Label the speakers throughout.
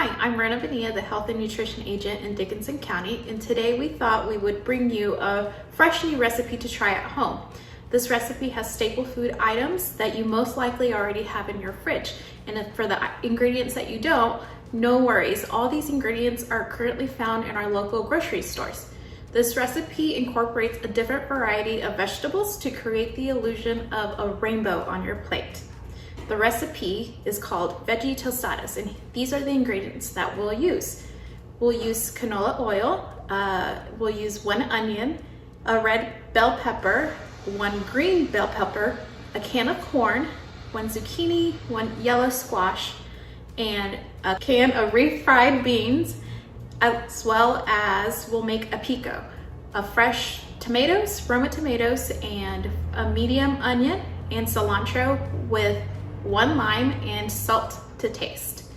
Speaker 1: Hi, I'm Rena Bonilla, the Health and Nutrition Agent in Dickinson County, and today we thought we would bring you a fresh new recipe to try at home. This recipe has staple food items that you most likely already have in your fridge, and for the ingredients that you don't, no worries. All these ingredients are currently found in our local grocery stores. This recipe incorporates a different variety of vegetables to create the illusion of a rainbow on your plate. The recipe is called Veggie Tostadas, and these are the ingredients that we'll use. We'll use canola oil, we'll use 1 onion, a red bell pepper, 1 green bell pepper, a can of corn, 1 zucchini, 1 yellow squash, and a can of refried beans, as well as we'll make a pico of fresh tomatoes, Roma tomatoes, and a medium onion and cilantro with 1 lime and salt to taste.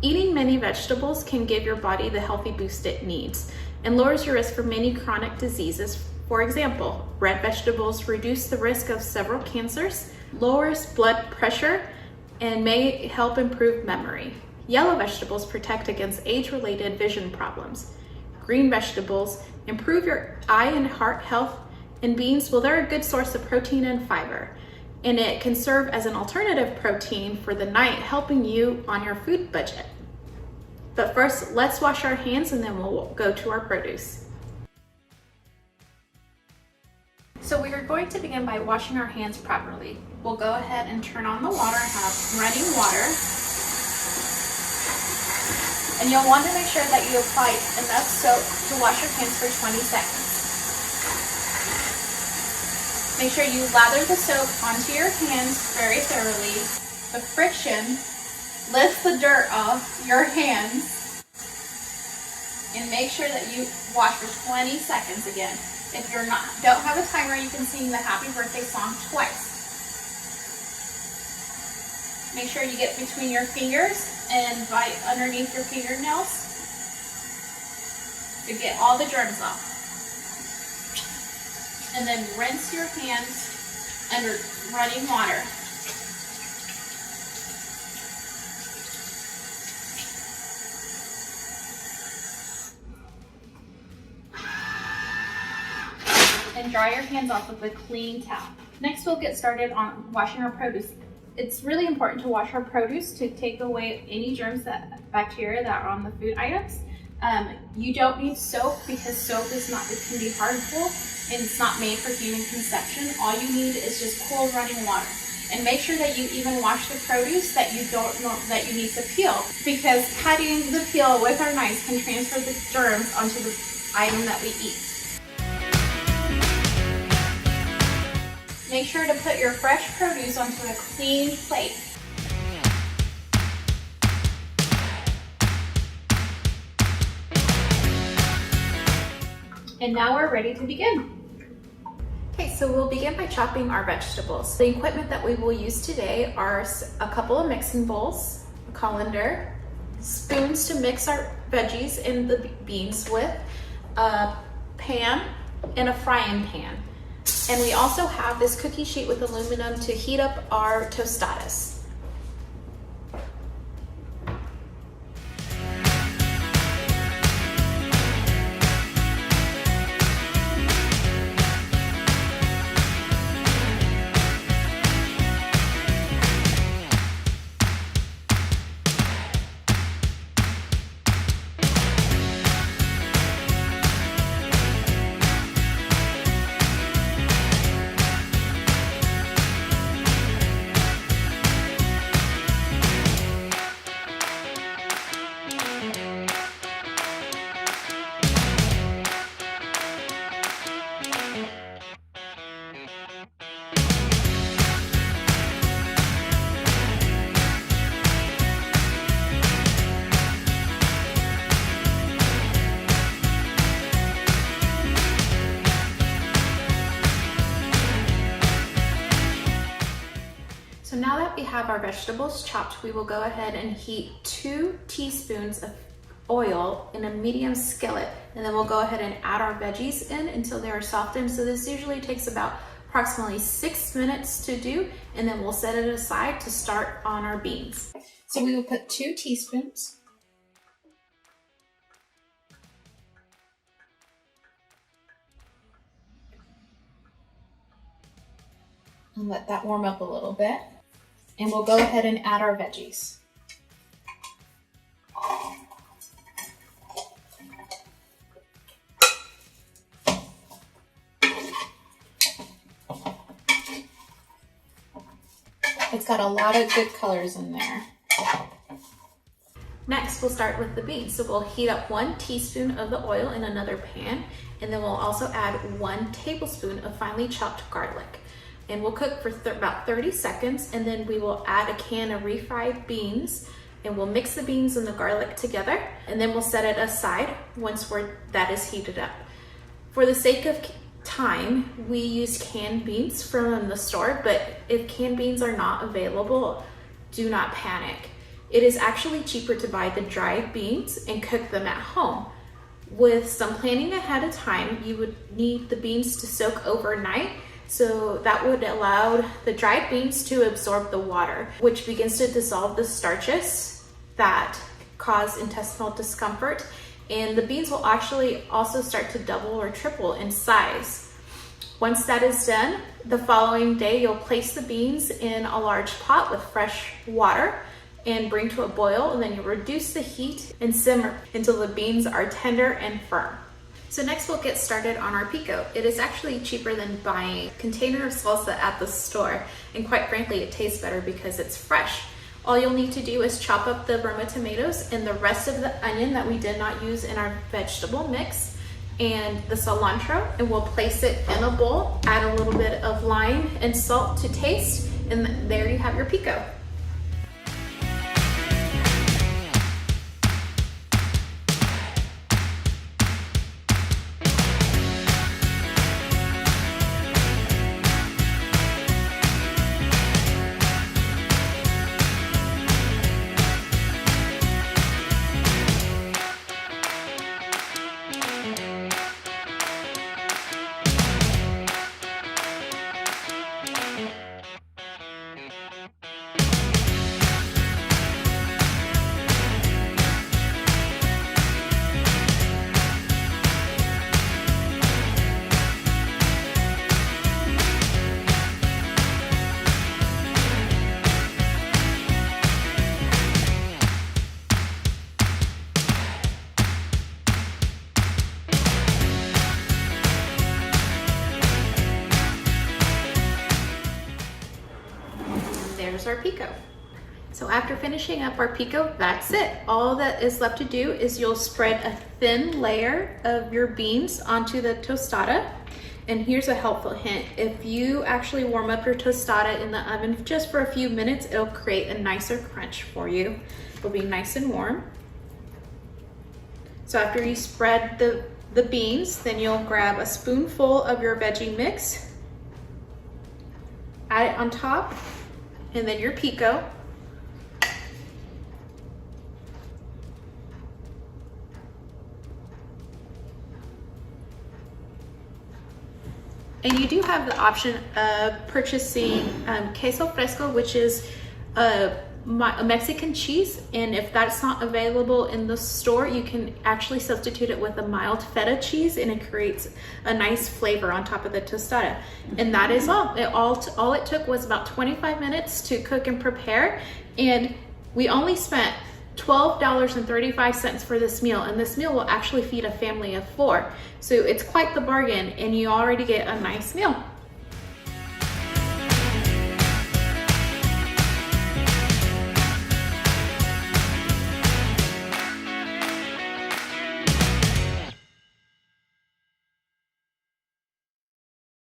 Speaker 1: Eating many vegetables can give your body the healthy boost it needs and lowers your risk for many chronic diseases. For example, red vegetables reduce the risk of several cancers, lowers blood pressure, and may help improve memory. Yellow vegetables protect against age-related vision problems. Green vegetables improve your eye and heart health, and beans, well, they're a good source of protein and fiber. And it can serve as an alternative protein for the night, helping you on your food budget. But first, let's wash our hands and then we'll go to our produce. So we are going to begin by washing our hands properly. We'll go ahead and turn on the water, have running water. And you'll want to make sure that you apply enough soap to wash your hands for 20 seconds. Make sure you lather the soap onto your hands very thoroughly. The friction lifts the dirt off your hands. And make sure that you wash for 20 seconds again. If you don't have a timer, you can sing the happy birthday song twice. Make sure you get between your fingers and right underneath your fingernails to get all the germs off. And then rinse your hands under running water. And dry your hands off with a clean towel. Next, we'll get started on washing our produce. It's really important to wash our produce to take away any germs, bacteria that are on the food items. You don't need soap because soap can be harmful and it's not made for human consumption. All you need is just cool running water. And make sure that you even wash the produce that you don't know that you need to peel, because cutting the peel with our knives can transfer the germs onto the item that we eat. Make sure to put your fresh produce onto a clean plate. And now we're ready to begin. Okay, so we'll begin by chopping our vegetables. The equipment that we will use today are a couple of mixing bowls, a colander, spoons to mix our veggies and the beans with, a pan, and a frying pan. And we also have this cookie sheet with aluminum to heat up our tostadas. So now that we have our vegetables chopped, we will go ahead and heat 2 teaspoons of oil in a medium skillet, and then we'll go ahead and add our veggies in until they are softened. So this usually takes about approximately 6 minutes to do, and then we'll set it aside to start on our beans. So we will put 2 teaspoons And let that warm up a little bit. And we'll go ahead and add our veggies. It's got a lot of good colors in there. Next, we'll start with the beans. So we'll heat up 1 teaspoon of the oil in another pan, and then we'll also add 1 tablespoon of finely chopped garlic. And we'll cook for about 30 seconds, and then we will add a can of refried beans, and we'll mix the beans and the garlic together, and then we'll set it aside once that is heated up. For the sake of time, we use canned beans from the store, but if canned beans are not available, do not panic. It is actually cheaper to buy the dried beans and cook them at home. With some planning ahead of time, you would need the beans to soak overnight, so that would allow the dried beans to absorb the water, which begins to dissolve the starches that cause intestinal discomfort, and the beans will actually also start to double or triple in size. Once that is done, the following day you'll place the beans in a large pot with fresh water and bring to a boil, and then you reduce the heat and simmer until the beans are tender and firm. So next we'll get started on our pico. It is actually cheaper than buying a container of salsa at the store, and quite frankly it tastes better because it's fresh. All you'll need to do is chop up the Roma tomatoes and the rest of the onion that we did not use in our vegetable mix, and the cilantro, and we'll place it in a bowl, add a little bit of lime and salt to taste, and there you have your pico. There's our pico. So after finishing up our pico, that's it. All that is left to do is you'll spread a thin layer of your beans onto the tostada. And here's a helpful hint. If you actually warm up your tostada in the oven just for a few minutes, it'll create a nicer crunch for you. It'll be nice and warm. So after you spread the beans, then you'll grab a spoonful of your veggie mix, add it on top, and then your pico. And you do have the option of purchasing queso fresco, which is a Mexican cheese, and if that's not available in the store, you can actually substitute it with a mild feta cheese, and it creates a nice flavor on top of the tostada. And that is all. All it took was about 25 minutes to cook and prepare, and we only spent $12.35 for this meal, and this meal will actually feed a family of 4. So it's quite the bargain, and you already get a nice meal.